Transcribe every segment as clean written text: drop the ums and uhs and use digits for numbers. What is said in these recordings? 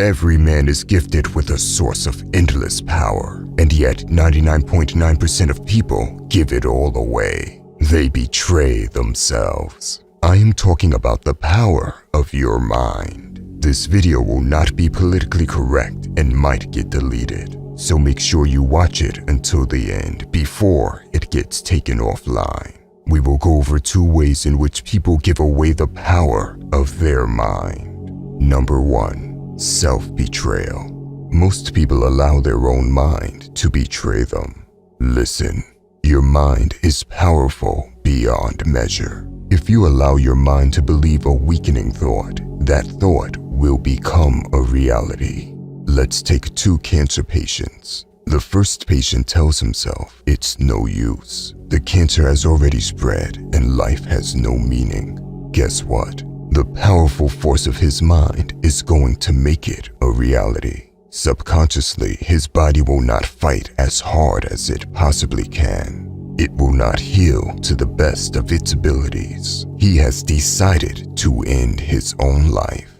Every man is gifted with a source of endless power, and yet 99.9% of people give it all away. They betray themselves. I am talking about the power of your mind. This video will not be politically correct and might get deleted, so make sure you watch it until the end before it gets taken offline. We will go over 2 ways in which people give away the power of their mind. Number 1, self-betrayal. Most people allow their own mind to betray them. Listen, your mind is powerful beyond measure. If you allow your mind to believe a weakening thought, that thought will become a reality. Let's take 2 cancer patients. The first patient tells himself it's no use. The cancer has already spread and life has no meaning. Guess what? The powerful force of his mind is going to make it a reality. Subconsciously, his body will not fight as hard as it possibly can. It will not heal to the best of its abilities. He has decided to end his own life.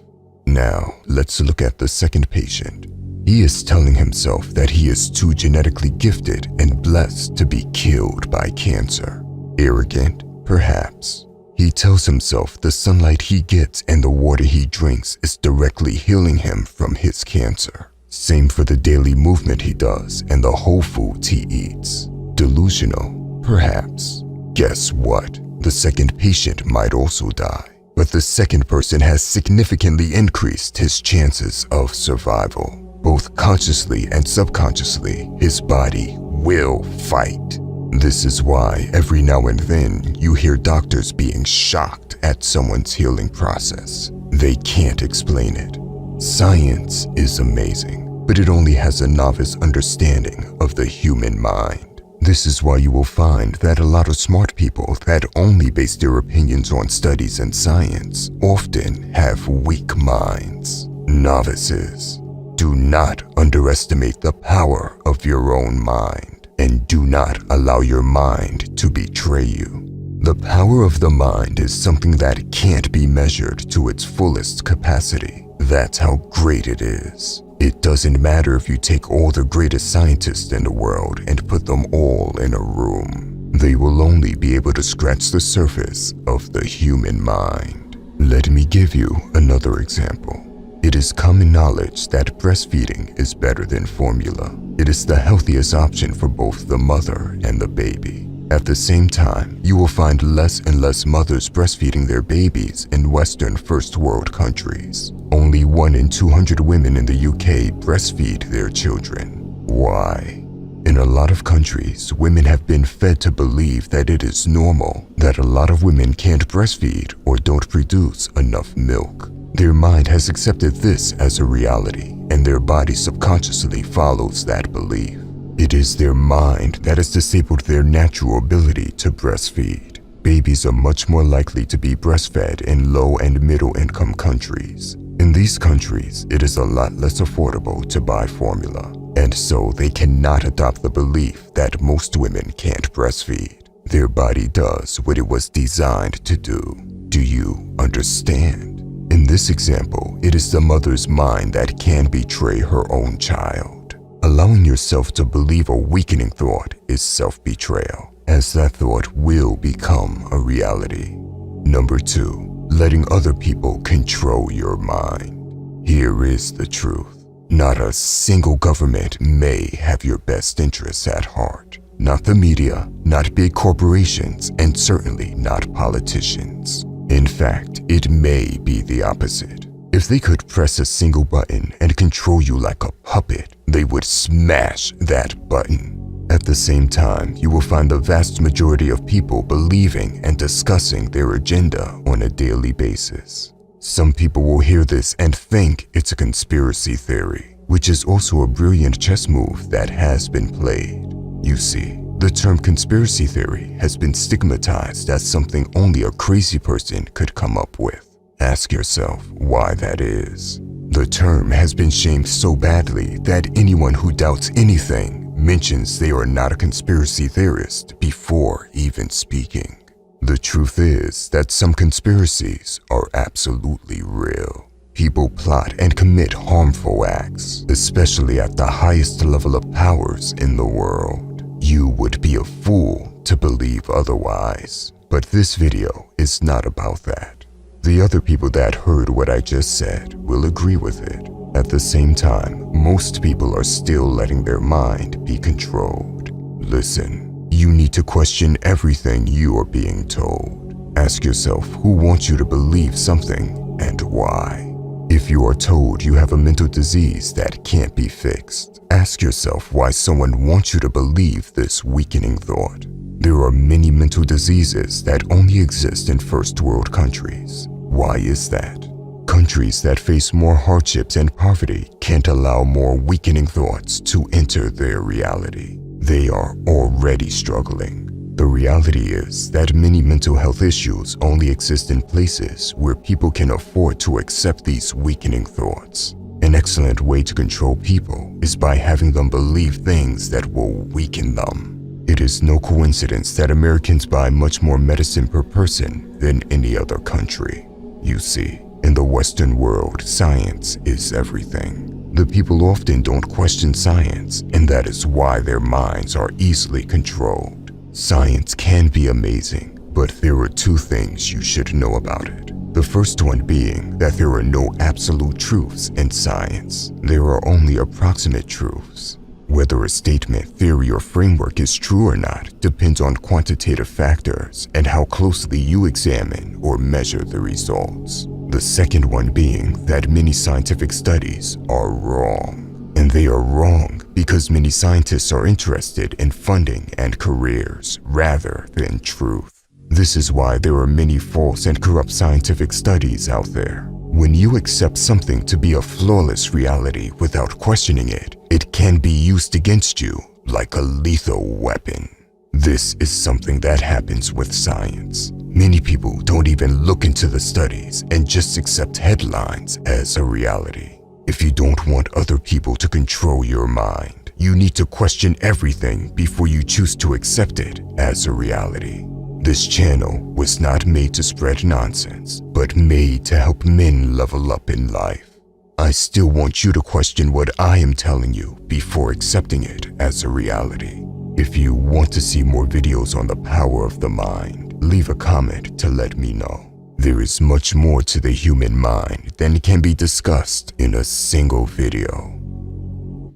Now, let's look at the second patient. He is telling himself that he is too genetically gifted and blessed to be killed by cancer. Arrogant, perhaps. He tells himself the sunlight he gets and the water he drinks is directly healing him from his cancer. Same for the daily movement he does and the whole foods he eats. Delusional, perhaps. Guess what? The second patient might also die, but the second person has significantly increased his chances of survival. Both consciously and subconsciously, his body will fight. This is why every now and then you hear doctors being shocked at someone's healing process. They can't explain it. Science is amazing, but it only has a novice understanding of the human mind. This is why you will find that a lot of smart people that only base their opinions on studies and science often have weak minds. Novices. Do not underestimate the power of your own mind, and do not allow your mind to betray you. The power of the mind is something that can't be measured to its fullest capacity. That's how great it is. It doesn't matter if you take all the greatest scientists in the world and put them all in a room. They will only be able to scratch the surface of the human mind. Let me give you another example. It is common knowledge that breastfeeding is better than formula. It is the healthiest option for both the mother and the baby. At the same time, you will find less and less mothers breastfeeding their babies in Western first world countries. Only 1 in 200 women in the UK breastfeed their children. Why? In a lot of countries, women have been fed to believe that it is normal that a lot of women can't breastfeed or don't produce enough milk. Their mind has accepted this as a reality, and their body subconsciously follows that belief. It is their mind that has disabled their natural ability to breastfeed. Babies are much more likely to be breastfed in low and middle income countries. In these countries, it is a lot less affordable to buy formula, and so they cannot adopt the belief that most women can't breastfeed. Their body does what it was designed to do. Do you understand? In this example, it is the mother's mind that can betray her own child. Allowing yourself to believe a weakening thought is self-betrayal, as that thought will become a reality. Number 2, letting other people control your mind. Here is the truth. Not a single government may have your best interests at heart. Not the media, not big corporations, and certainly not politicians. In fact, it may be the opposite. If they could press a single button and control you like a puppet, they would smash that button. At the same time, you will find the vast majority of people believing and discussing their agenda on a daily basis. Some people will hear this and think it's a conspiracy theory, which is also a brilliant chess move that has been played. You see, the term conspiracy theory has been stigmatized as something only a crazy person could come up with. Ask yourself why that is. The term has been shamed so badly that anyone who doubts anything mentions they are not a conspiracy theorist before even speaking. The truth is that some conspiracies are absolutely real. people plot and commit harmful acts, especially at the highest level of powers in the world. You would be a fool to believe otherwise. But this video is not about that. The other people that heard what I just said will agree with it. At the same time, most people are still letting their mind be controlled. Listen, you need to question everything you are being told. Ask yourself who wants you to believe something and why. If you are told you have a mental disease that can't be fixed, ask yourself why someone wants you to believe this weakening thought. There are many mental diseases that only exist in first world countries. Why is that? Countries that face more hardships and poverty can't allow more weakening thoughts to enter their reality. They are already struggling. The reality is that many mental health issues only exist in places where people can afford to accept these weakening thoughts. An excellent way to control people is by having them believe things that will weaken them. It is no coincidence that Americans buy much more medicine per person than any other country. You see, in the Western world, science is everything. The people often don't question science, and that is why their minds are easily controlled. Science can be amazing, but there are two things you should know about it. The first one being that there are no absolute truths in science. There are only approximate truths. Whether a statement, theory, or framework is true or not depends on quantitative factors and how closely you examine or measure the results. The second one being that many scientific studies are wrong. And they are wrong because many scientists are interested in funding and careers rather than truth. This is why there are many false and corrupt scientific studies out there. When you accept something to be a flawless reality without questioning it, it can be used against you like a lethal weapon. This is something that happens with science. Many people don't even look into the studies and just accept headlines as a reality. If you don't want other people to control your mind, you need to question everything before you choose to accept it as a reality. This channel was not made to spread nonsense, but made to help men level up in life. I still want you to question what I am telling you before accepting it as a reality. If you want to see more videos on the power of the mind, leave a comment to let me know. There is much more to the human mind than can be discussed in a single video.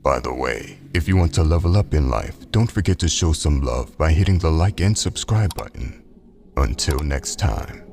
By the way, if you want to level up in life, don't forget to show some love by hitting the like and subscribe button. Until next time.